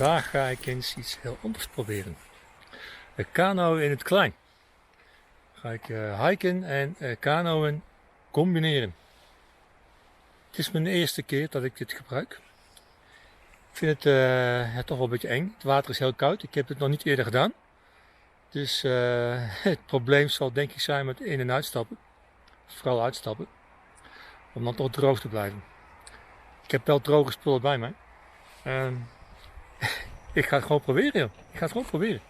Vandaag ga ik eens iets heel anders proberen. Een kano in het klein. Ga ik hiken en kanoën combineren. Het is mijn eerste keer dat ik dit gebruik. Ik vind het toch wel een beetje eng. Het water is heel koud. Ik heb het nog niet eerder gedaan. Dus het probleem zal denk ik zijn met in- en uitstappen. Vooral uitstappen. Om dan toch droog te blijven. Ik heb wel droge spullen bij mij. Ik ga het gewoon proberen, joh. Ik ga het gewoon proberen.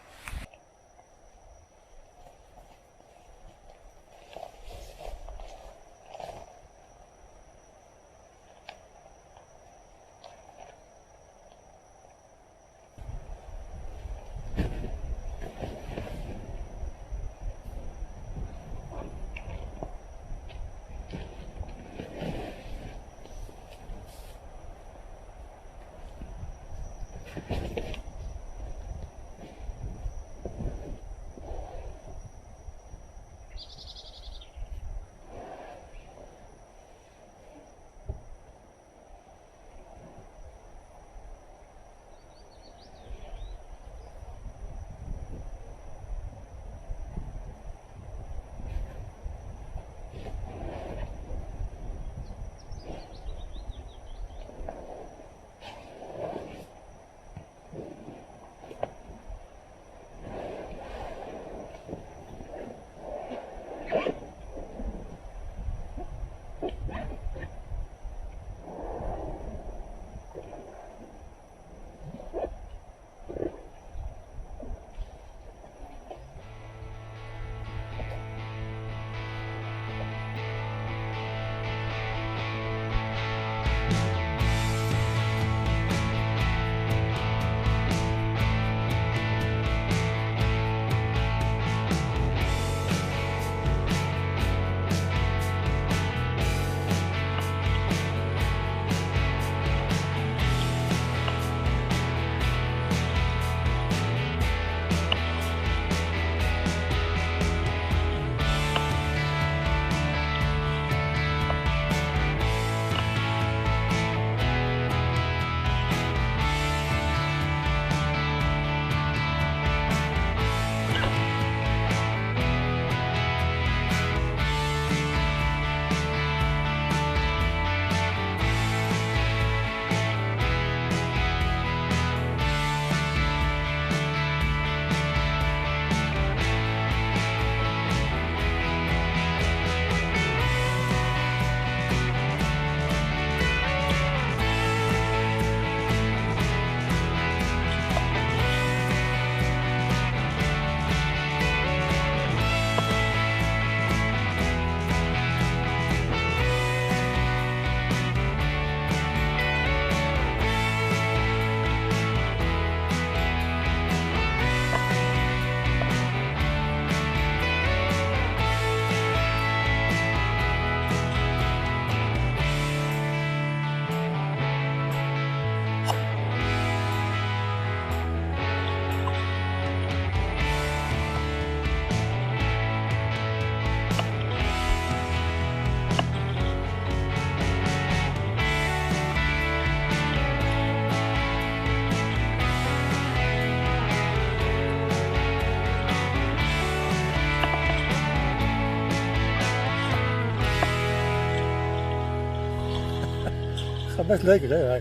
Het gaat best lekker, hè?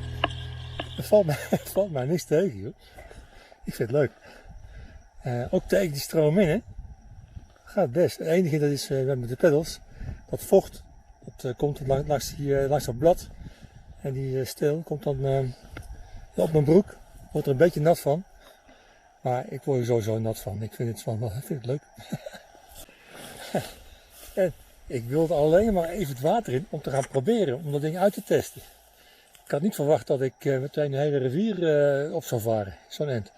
Het valt mij niks tegen, joh. Ik vind het leuk. Ook tegen die stroom in, hè? Gaat best. Het enige dat is met de peddels, dat vocht, dat komt langs dat blad. En die steel komt dan op mijn broek. Wordt er een beetje nat van. Maar ik word er sowieso nat van. Ik vind het leuk. En ik wilde alleen maar even het water in om te gaan proberen, om dat ding uit te testen. Ik had niet verwacht dat ik meteen een hele rivier op zou varen, zo'n end.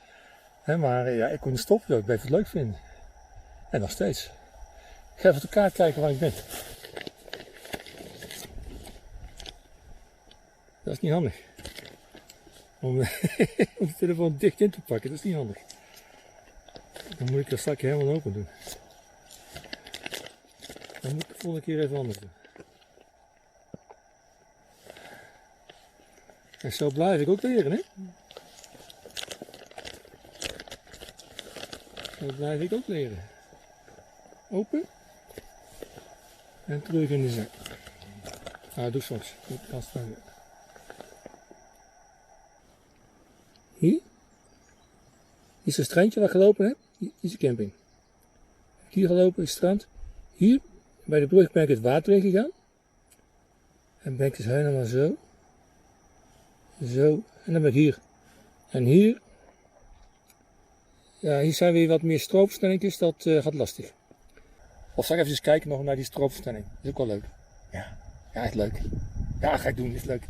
Maar ja, ik kon niet stoppen, ik bleef het leuk vinden. En nog steeds. Ik ga even op de kaart kijken waar ik ben. Dat is niet handig. Om de telefoon dicht in te pakken, dat is niet handig. Dan moet ik dat zakje helemaal open doen. Dan moet ik de volgende keer even anders doen. En zo blijf ik ook leren, hè? Dat blijf ik ook leren. Open. En terug in de zak. Ah, doe straks. Hier. Hier is het strandje waar ik gelopen heb. Hier is de camping. Hier gelopen is het strand. Hier bij de brug ben ik het water in gegaan. En ben ik dus helemaal zo. Zo. En dan ben ik hier. En hier. Ja, hier zijn weer wat meer stroopversnellingjes. Dat gaat lastig. Of zal ik even kijken nog naar die stroopversnelling. Dat is ook wel leuk. Ja, echt leuk. Ja, ga ik doen. Is leuk.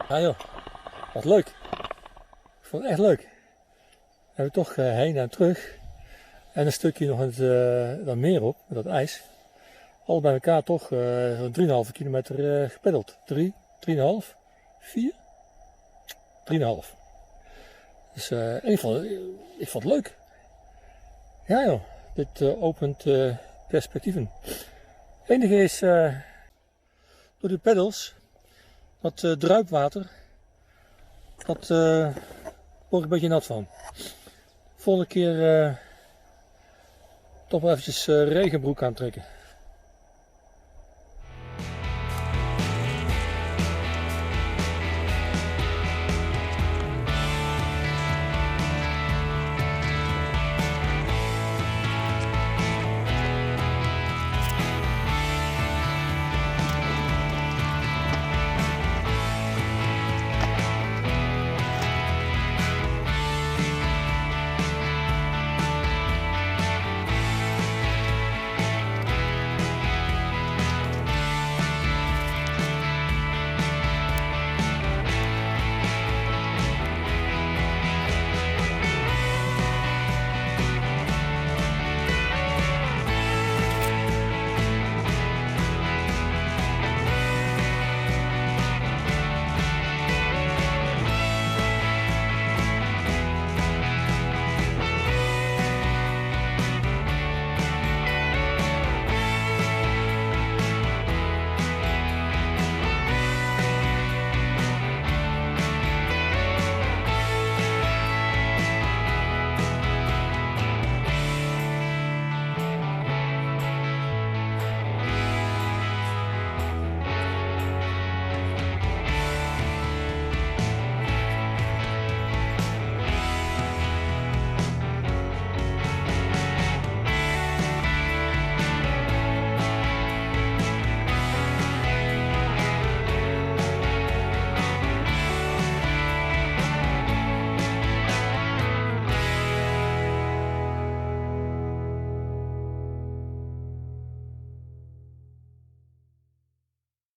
Ja joh, wat leuk. Ik vond het echt leuk. We hebben toch heen en terug. En een stukje nog dat meer op, met dat ijs. Al bij elkaar toch zo'n 3,5 kilometer gepeddeld. 3, 3,5, 4? 3,5. Dus ik vond het leuk. Ja joh, dit opent perspectieven. Het enige is, door de peddels, dat druipwater, dat word ik een beetje nat van. Volgende keer toch wel eventjes regenbroek aantrekken.